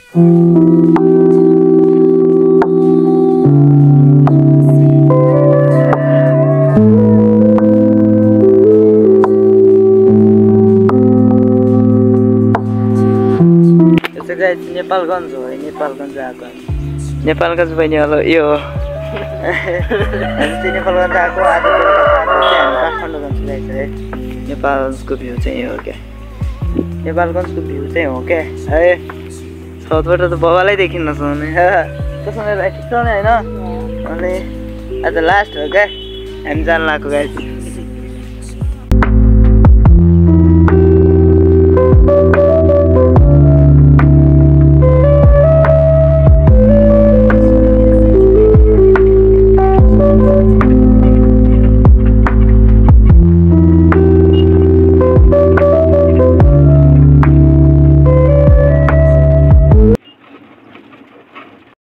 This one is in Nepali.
गाइस नेपालगञ्ज हो नेपालगञ्ज आएको नेपालगञ्ज बहिनी होला यो हामी चाहिँ नेपालगञ्ज आएको आज हामी काठमाडौँ जान्छौँ गाइस है नेपालगञ्जको भ्यू चाहिँ हो क्या नेपालगञ्जको भ्यू चाहिँ हो क्या है साउथबाट त बबालै देखिन नसक्ने त्यसमा ठिक छ नि होइन अनि आज लास्ट हो क्या हामी जान लाग्यो गाइस